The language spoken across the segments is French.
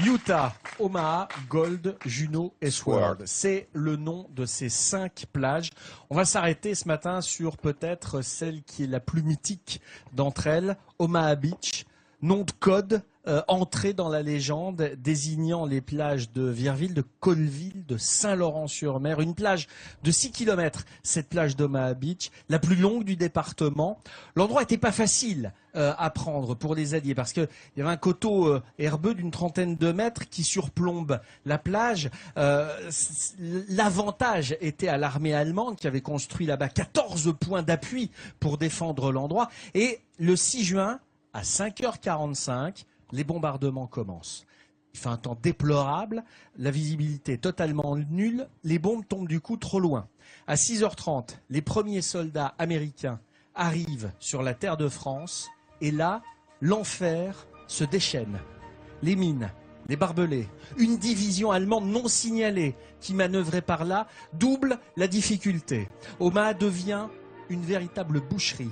Utah, Omaha, Gold, Juneau et Sword. C'est le nom de ces 5 plages. On va s'arrêter ce matin sur peut-être celle qui est la plus mythique d'entre elles, Omaha Beach. Nom de code, entrée dans la légende, désignant les plages de Virville, de Colville, de Saint-Laurent-sur-Mer. Une plage de 6 km, cette plage d'Omaha Beach, la plus longue du département. L'endroit n'était pas facile à prendre pour les alliés parce qu'il y avait un coteau herbeux d'une trentaine de mètres qui surplombe la plage. L'avantage était à l'armée allemande qui avait construit là-bas 14 points d'appui pour défendre l'endroit. Et le 6 juin, à 5h45, les bombardements commencent. Il fait un temps déplorable, la visibilité est totalement nulle, les bombes tombent du coup trop loin. À 6h30, les premiers soldats américains arrivent sur la terre de France et là, l'enfer se déchaîne. Les mines, les barbelés, une division allemande non signalée qui manœuvrait par là double la difficulté. Omaha devient une véritable boucherie.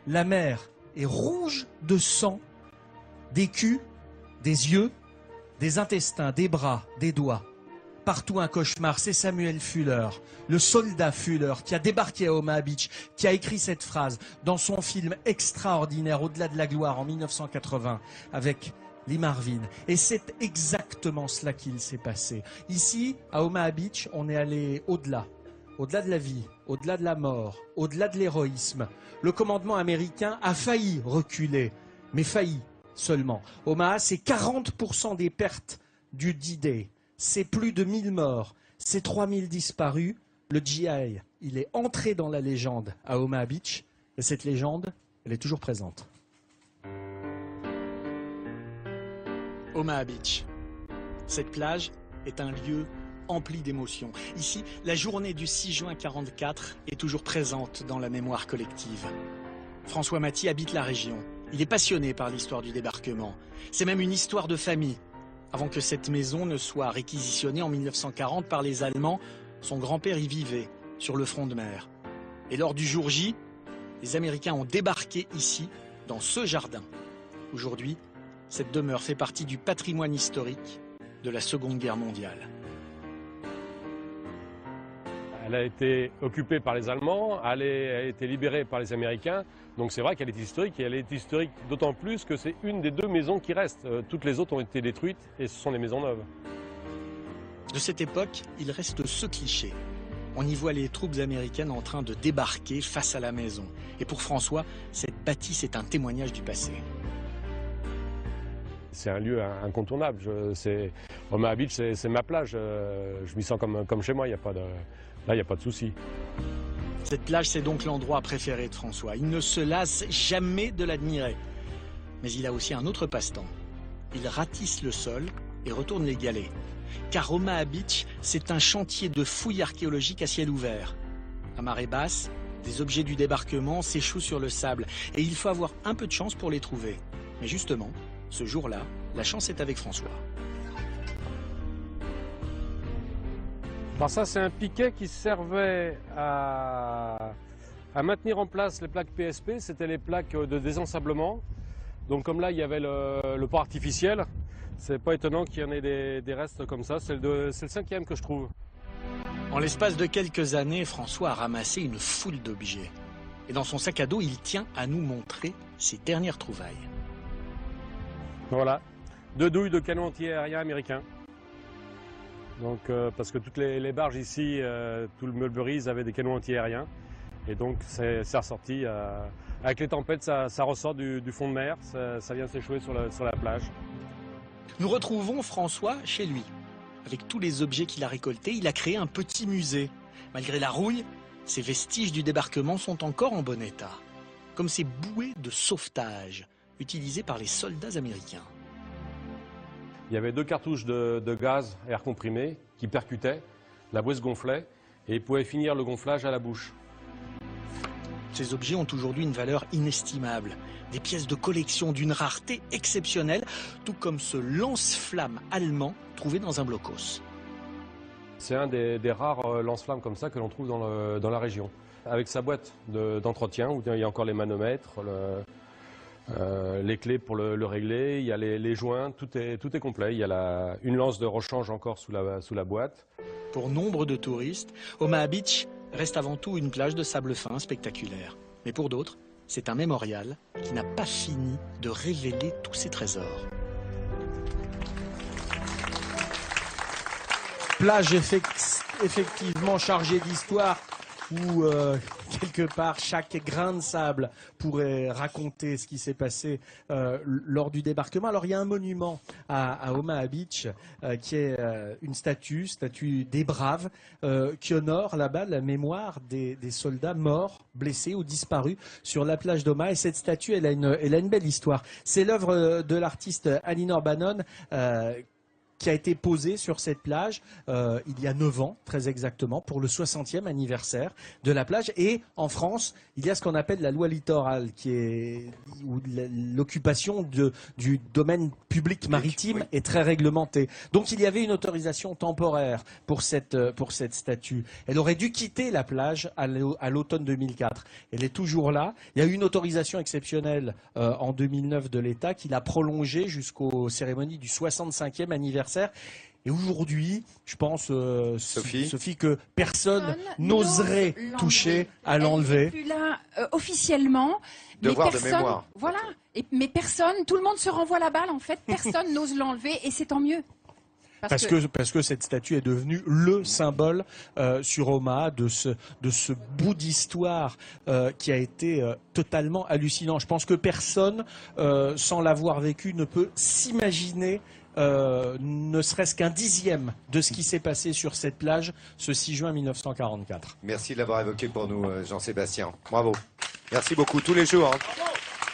La mer est rouge de sang, des culs, des yeux, des intestins, des bras, des doigts. Partout un cauchemar, c'est Samuel Fuller, le soldat Fuller qui a débarqué à Omaha Beach, qui a écrit cette phrase dans son film extraordinaire Au-delà de la gloire en 1980 avec Lee Marvin. Et c'est exactement cela qu'il s'est passé. Ici, à Omaha Beach, on est allé au-delà. Au-delà de la vie, au-delà de la mort, au-delà de l'héroïsme. Le commandement américain a failli reculer, mais failli seulement. Omaha, c'est 40% des pertes du D-Day. C'est plus de 1000 morts, c'est 3000 disparus. Le GI, il est entré dans la légende à Omaha Beach, et cette légende, elle est toujours présente. Omaha Beach. Cette plage est un lieu empli d'émotions. Ici, la journée du 6 juin 1944 est toujours présente dans la mémoire collective. François Maty habite la région. Il est passionné par l'histoire du débarquement. C'est même une histoire de famille. Avant que cette maison ne soit réquisitionnée en 1940 par les Allemands, son grand-père y vivait, sur le front de mer. Et lors du jour J, les Américains ont débarqué ici, dans ce jardin. Aujourd'hui, cette demeure fait partie du patrimoine historique de la Seconde Guerre mondiale. Elle a été occupée par les Allemands, elle a été libérée par les Américains, donc c'est vrai qu'elle est historique, et elle est historique d'autant plus que c'est une des 2 maisons qui restent. Toutes les autres ont été détruites et ce sont des maisons neuves. De cette époque, il reste ce cliché. On y voit les troupes américaines en train de débarquer face à la maison. Et pour François, cette bâtisse est un témoignage du passé. C'est un lieu incontournable. Omaha Beach, c'est ma plage. Je m'y sens comme chez moi, là, il n'y a pas de souci. Cette plage, c'est donc l'endroit préféré de François. Il ne se lasse jamais de l'admirer. Mais il a aussi un autre passe-temps. Il ratisse le sol et retourne les galets. Car Omaha Beach, c'est un chantier de fouilles archéologiques à ciel ouvert. À marée basse, des objets du débarquement s'échouent sur le sable. Et il faut avoir un peu de chance pour les trouver. Mais justement, ce jour-là, la chance est avec François. Alors ça, c'est un piquet qui servait à maintenir en place les plaques PSP. C'était les plaques de désensablement. Donc comme là, il y avait le port artificiel, c'est pas étonnant qu'il y en ait des restes comme ça. C'est le 5e que je trouve. En l'espace de quelques années, François a ramassé une foule d'objets. Et dans son sac à dos, il tient à nous montrer ses dernières trouvailles. Voilà, 2 douilles de canon anti-aérien américain. Donc, parce que toutes les barges ici, tout le Mulberry, ils avaient des canons anti-aériens. Et donc, c'est ressorti. Avec les tempêtes, ça ressort du fond de mer, ça vient s'échouer sur la plage. Nous retrouvons François chez lui. Avec tous les objets qu'il a récoltés, il a créé un petit musée. Malgré la rouille, ces vestiges du débarquement sont encore en bon état. Comme ces bouées de sauvetage utilisées par les soldats américains. Il y avait 2 cartouches de gaz air comprimé qui percutaient, la bouée se gonflait et ils pouvaient finir le gonflage à la bouche. Ces objets ont aujourd'hui une valeur inestimable. Des pièces de collection d'une rareté exceptionnelle, tout comme ce lance-flamme allemand trouvé dans un blocos. C'est un des rares lance-flammes comme ça que l'on trouve dans la région. Avec sa boîte d'entretien où il y a encore les manomètres, les clés pour le régler, il y a les joints, tout est complet. Il y a une lance de rechange encore sous la boîte. Pour nombre de touristes, Omaha Beach reste avant tout une plage de sable fin spectaculaire. Mais pour d'autres, c'est un mémorial qui n'a pas fini de révéler tous ses trésors. Plage effectivement chargée d'histoire où quelque part chaque grain de sable pourrait raconter ce qui s'est passé lors du débarquement. Alors il y a un monument à Omaha Beach qui est une statue des braves qui honore là-bas la mémoire des soldats morts, blessés ou disparus sur la plage d'Omaha. Et cette statue, elle a une belle histoire. C'est l'œuvre de l'artiste Alinor Bannon qui a été posée sur cette plage il y a 9 ans, très exactement, pour le 60e anniversaire de la plage. Et en France, il y a ce qu'on appelle la loi littorale, qui est où l'occupation du domaine public maritime est très réglementée. Donc il y avait une autorisation temporaire pour cette statue. Elle aurait dû quitter la plage à l'automne 2004. Elle est toujours là. Il y a eu une autorisation exceptionnelle en 2009 de l'État qui l'a prolongée jusqu'aux cérémonies du 65e anniversaire. Et aujourd'hui, je pense, Sophie, que personne n'oserait toucher à l'enlever. Elle n'est plus là officiellement. Devoir de mémoire. Voilà. Mais personne, tout le monde se renvoie la balle en fait. Personne n'ose l'enlever et c'est tant mieux. Parce que cette statue est devenue le symbole sur Omaha de ce bout d'histoire qui a été totalement hallucinant. Je pense que personne, sans l'avoir vécu, ne peut s'imaginer ne serait-ce qu'un dixième de ce qui s'est passé sur cette plage ce 6 juin 1944. Merci de l'avoir évoqué pour nous, Jean-Sébastien. Bravo. Merci beaucoup tous les jours. Hein.